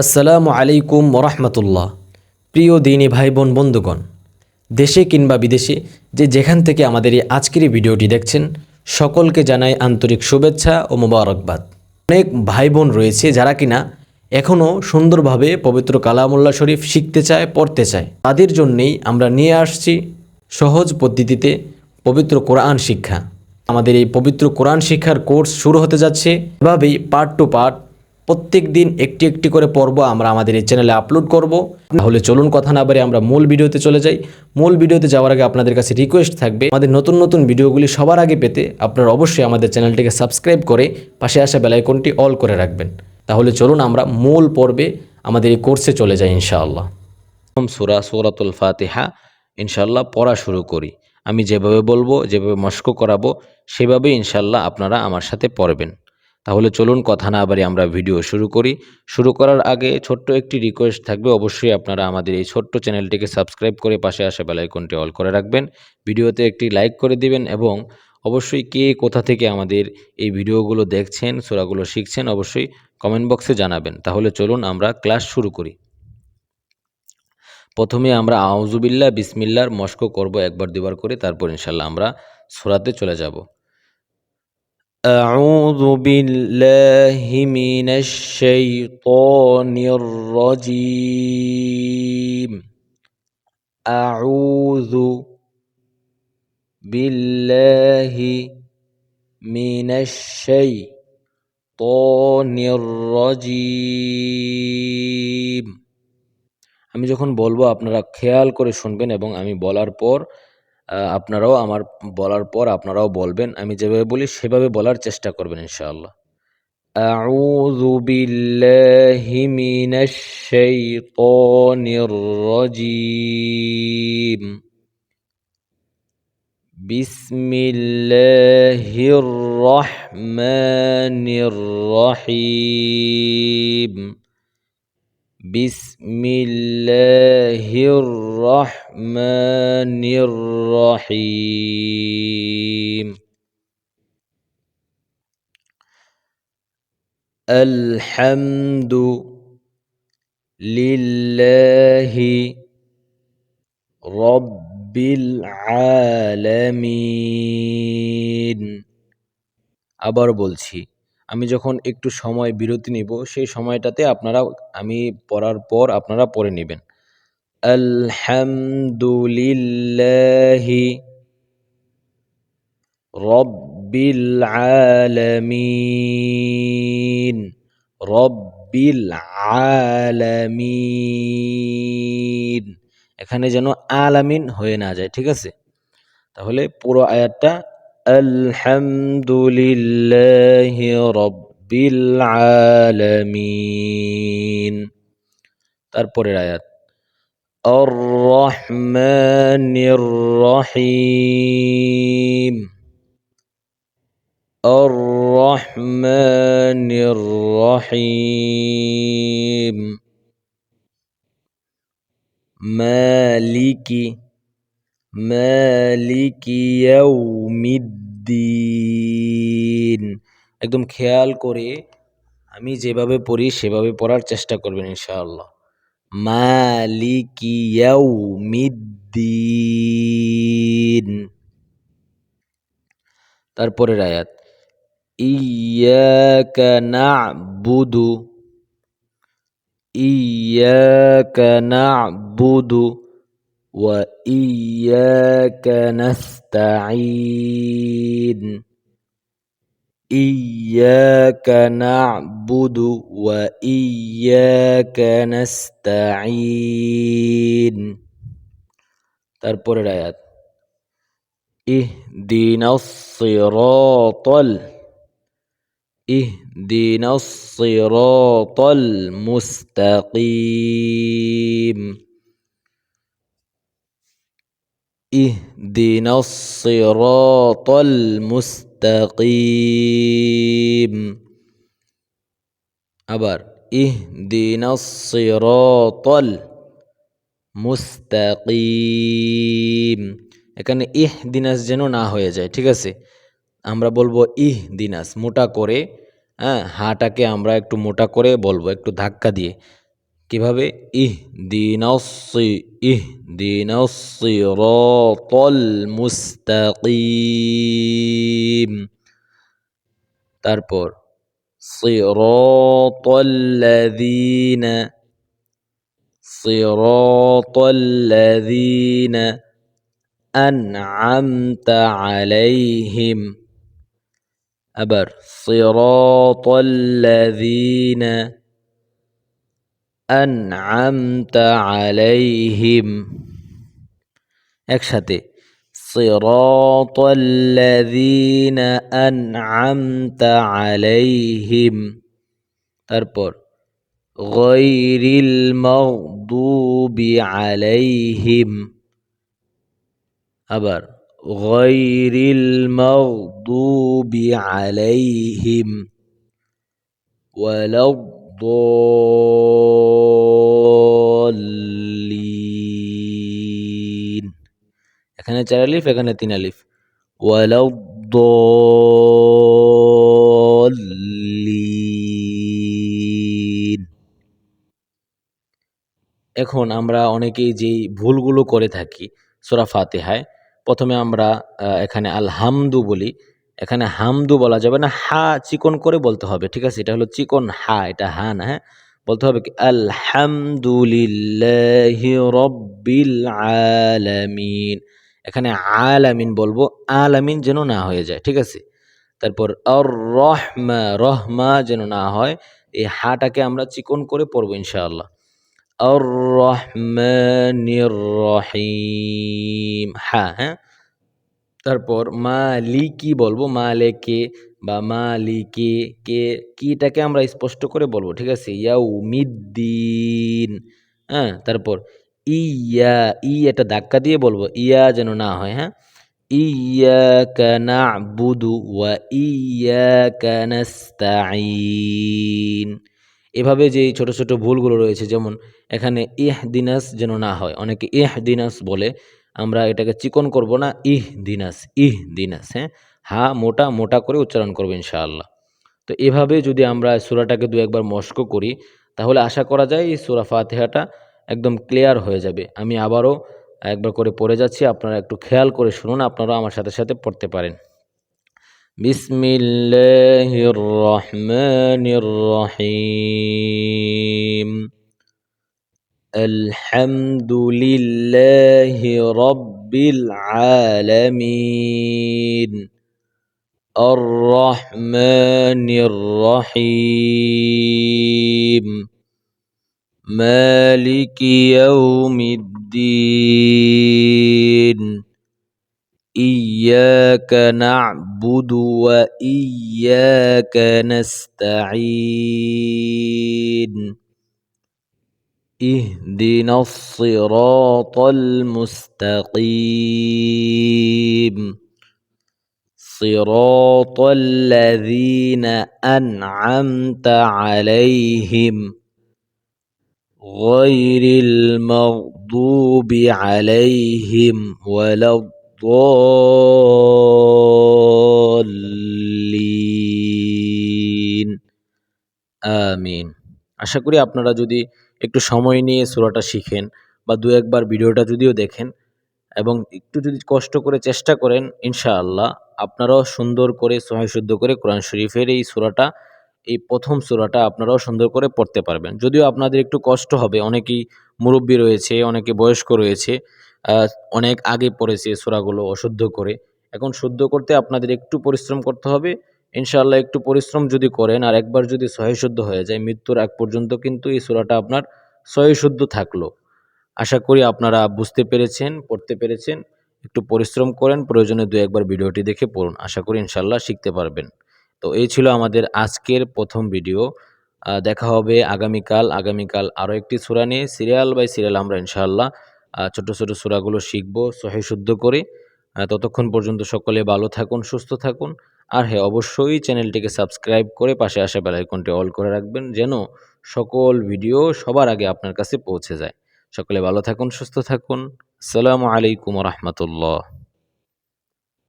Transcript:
আসসালামু আলাইকুম ওরহমতুল্লাহ। প্রিয় দিনী ভাই বোন বন্ধুগণ, দেশে কিংবা বিদেশে যেখান থেকে আমাদের এই আজকের এই ভিডিওটি দেখছেন, সকলকে জানাই আন্তরিক শুভেচ্ছা ও মোবারকবাদ। অনেক ভাই বোন রয়েছে যারা কিনা এখনও সুন্দরভাবে পবিত্র কালামুল্লাহ শরীফ শিখতে চায়, পড়তে চায়। তাদের জন্যেই আমরা নিয়ে আসছি সহজ পদ্ধতিতে পবিত্র কোরআন শিক্ষা। আমাদের এই পবিত্র কোরআন শিক্ষার কোর্স শুরু হতে যাচ্ছে। এভাবেই পার্ট টু পার্ট প্রত্যেক দিন একটি একটি করে পর্ব আমরা আমাদের এই চ্যানেলে আপলোড করব। তাহলে চলুন কথা না বাড়িয়ে আমরা মূল ভিডিওতে চলে যাই। মূল ভিডিওতে যাওয়ার আগে আপনাদের কাছে রিকোয়েস্ট থাকবে, আমাদের নতুন নতুন ভিডিওগুলি সবার আগে পেতে আপনারা অবশ্যই আমাদের চ্যানেলটিকে সাবস্ক্রাইব করে পাশে আসা বেল আইকনটি অল করে রাখবেন। তাহলে চলুন আমরা মূল পর্বে আমাদের এই কোর্সে চলে যাই ইনশাআল্লাহ। সূরাতুল ফাতিহা ইনশাআল্লাহ পড়া শুরু করি। আমি যেভাবে বলবো, যেভাবে মশক করাবো, সেভাবেই ইনশাআল্লাহ আপনারা আমার সাথে পড়বেন। তাহলে চলুন কথা না বাড়িয়ে আমরা ভিডিও শুরু করি। শুরু করার আগে ছোট্ট একটি রিকোয়েস্ট থাকবে, অবশ্যই আপনারা আমাদের এই ছোট্ট চ্যানেলটিকে সাবস্ক্রাইব করে পাশে আসা বেল আইকনটি অল করে রাখবেন। ভিডিওতে একটি লাইক করে দিবেন এবং অবশ্যই কে কোথা থেকে আমাদের এই ভিডিওগুলো দেখছেন, সূরাগুলো শিখছেন, অবশ্যই কমেন্ট বক্সে জানাবেন। তাহলে চলুন আমরা ক্লাস শুরু করি। প্রথমে আমরা আউযুবিল্লাহ বিসমিল্লাহর মশক করব একবার দুবার করে, তারপর ইনশাআল্লাহ আমরা সূরাতে চলে যাব। أعوذ بالله من الشيطان الرجيم. أعوذ بالله من الشيطان الرجيم. আমি যখন বলবো আপনারা খেয়াল করে শুনবেন এবং আমি বলার পর আপনারাও আমার বলার পর আপনারাও বলবেন। আমি যেভাবে বলি সেভাবে বলার চেষ্টা করবেন ইনশাআল্লাহ। আউযু বিল্লাহি মিনাশ শাইতানির রাজীম। বিসমিল্লাহির রহমানির রহিম। বিসমিল্লাহির রহমানির রহিম। আলহামদু লিল্লাহি রব্বিল আলামিন। আবার বলছি, আমি যখন একটু সময় বিরতি নিব, সেই সময়টাতে আপনারা আমি পড়ার পর আপনারা পড়ে নেবেন। আলহামদুলিল্লাহি রব্বিল আলামিন। রব্বিল আলামিন, এখানে যেন আলামিন হয়ে না যায়, ঠিক আছে? তাহলে পুরো আয়াতটা আলহামদুলিল্লাহি রব্বিল আলামিন। তারপরের আয়াত আর রহমানির রহিম। আর রহমানির রহিম। মালিকি ইয়াউমিদ্দিন। একদম খেয়াল করে আমি যেভাবে পড়ি সেভাবে পড়ার চেষ্টা করবেন ইনশাআল্লাহ। মালিকি ইয়াউমিদ্দিন। তারপরের আয়াত ইয়াকা না'বুদু। ইয়াকা না'বুদু ওয়া ইয়াকা নাস্তাঈন। ইয়াকা না'বুদু ওয়া ইয়াকা নাস্তাঈন। তারপরের আয়াত ইহদিনাস সিরাতাল মুস্তাকিম। ইহদিনাস সিরাতাল মুস্তাকিম। আবার ইহদিনাস সিরাতাল মুস্তাকিম। এখানে ইহদিনাস যেন না হয়ে যায়, ঠিক আছে? আমরা বলবো ইহদিনাস মোটা করে, হ্যাঁ, হাটাকে আমরা একটু মোটা করে বলবো, একটু ধাক্কা দিয়ে। কিভাবে? ইহদিনাস সিরাতাল মুস্তাকিম। তারপর সিরাতাল্লাযীনা আন'আমতা আলাইহিম। আবার সিরাতাল্লাযীনা আন'আমতা আলাইহিম। একসাথে সিরাতাল্লাযীনা আন'আমতা আলাইহিম। তারপর গায়রিল মাগদুবি আলাইহিম। আবার গায়রিল মাগদুবি আলাইহিম ওয়ালাদ-দাল্লিন। এখানে 4 আলিফ, এখানে 3 আলিফ। ওয়ালাদ-দাল্লিন। এখন আমরা অনেকেই যেই ভুলগুলো করে থাকি সূরা ফাতিহায়, প্রথমে আমরা এখানে আলহামদু বলি, এখানে হামদু বলা যাবে না, হা চিকন করে বলতে হবে, ঠিক আছে? এটা হলো চিকন হা, এটা হা না, হ্যাঁ? বলতে হবে কি আলহামদুলিল্লাহি রব্বিল আলামিন। এখানে আলামিন বলবো, আলামিন যেন না হয়ে যায়, ঠিক আছে? তারপর আর রহমা, রহমা যেন না হয়, এই হাটাকে আমরা চিকন করে পড়বো ইনশাআল্লাহ। আর রহমানির রহিম, হ্যাঁ হ্যাঁ। তারপর মালিকি বলবো, মালেকে বা মালিকে, কে কিটাকে আমরা স্পষ্ট করে বলবো, ঠিক আছে? ইয়াউমিদ্দিন, হ্যাঁ। তারপর ইয়া, এটা ধাক্কা দিয়ে বলবো, ইয়া যেন না হয়, হ্যাঁ। ইয়াকা না'বুদু ওয়া ইয়াকা নাস্তাঈন। এভাবে যে ছোট ছোট ভুলগুলো রয়েছে, যেমন এখানে ইহদিনাস যেন না হয়, অনেকে ইহদিনাস বলে, আমরা এটাকে চিকন করব না, ইহদিনাস, হ্যাঁ। হা মোটা মোটা করে উচ্চারণ করবো ইনশাআল্লাহ। তো এভাবে যদি আমরা সূরাটাকে দু একবার মস্ক করি, তাহলে আশা করা যায় এই সূরা ফাতিহাটা একদম ক্লিয়ার হয়ে যাবে। আমি আবারও একবার করে পড়ে যাচ্ছি, আপনারা একটু খেয়াল করে শুনুন, আপনারা আমার সাথে সাথে পড়তে পারেন। বিসমিল্লাহির রহমানির রহিম। আলহামদুলিল্লাহি রাব্বিল আলামিন। আর রহমানির রহিম। মালিকি ইয়াউমিদ্দিন। ইয়্যাকা না'বুদু ওয়া ইয়্যাকা নাস্তাঈন। ইহদিনাস সিরাতাল মুস্তাকিম। সিরাতাল্লাযীনা আন'আমতা আলাইহিম গায়রিল মাগদুবি আলাইহিম ওয়ালাদ-দাল্লিন। আমিন। আশা করি আপনারা যদি একটু সময় নিয়ে সূরাটা শিখেন বা দু একবার ভিডিওটা যদিও দেখেন এবং একটু যদি কষ্ট করে চেষ্টা করেন, ইনশাআল্লাহ আপনারাও সুন্দর করে সহিহ শুদ্ধ করে কোরআন শরীফের এই সূরাটা, এই প্রথম সূরাটা আপনারাও সুন্দর করে পড়তে পারবেন। যদিও আপনাদের একটু কষ্ট হবে, অনেকেই মুরব্বি রয়েছে, অনেকে বয়স্ক রয়েছে, অনেক আগে পড়েছে সূরাগুলো অশুদ্ধ করে। এখন শুদ্ধ করতে আপনাদের একটু পরিশ্রম করতে হবে। ইনশাআল্লাহ একটু পরিশ্রম যদি করেন আর একবার যদি সহিহ শুদ্ধ হয়ে যায়, মৃত্যুর আগ পর্যন্ত কিন্তু এই সূরাটা আপনার সহিহ শুদ্ধ থাকলো। আশা করি আপনারা বুঝতে পেরেছেন, পড়তে পেরেছেন। একটু পরিশ্রম করেন, প্রয়োজনে দু একবার ভিডিওটি দেখে পড়ুন। আশা করি ইনশাআল্লাহ শিখতে পারবেন। তো এই ছিল আমাদের আজকের প্রথম ভিডিও। দেখা হবে আগামীকাল। আগামীকাল আরও একটি সূরা নিয়ে সিরিয়াল বাই সিরিয়াল আমরা ইনশাআল্লাহ ছোট ছোট সূরাগুলো শিখব সহিহ শুদ্ধ করে। ততক্ষণ পর্যন্ত সকলে ভালো থাকুন, সুস্থ থাকুন। আর হ্যাঁ, অবশ্যই চ্যানেলটিকে সাবস্ক্রাইব করে পাশে আসা বেল আইকনটি অল করে রাখবেন, যেন সকল ভিডিও সবার আগে আপনার কাছে পৌঁছে যায়। সকলে ভালো থাকুন, সুস্থ থাকুন। আসসালামু আলাইকুম ওয়া রাহমাতুল্লাহ।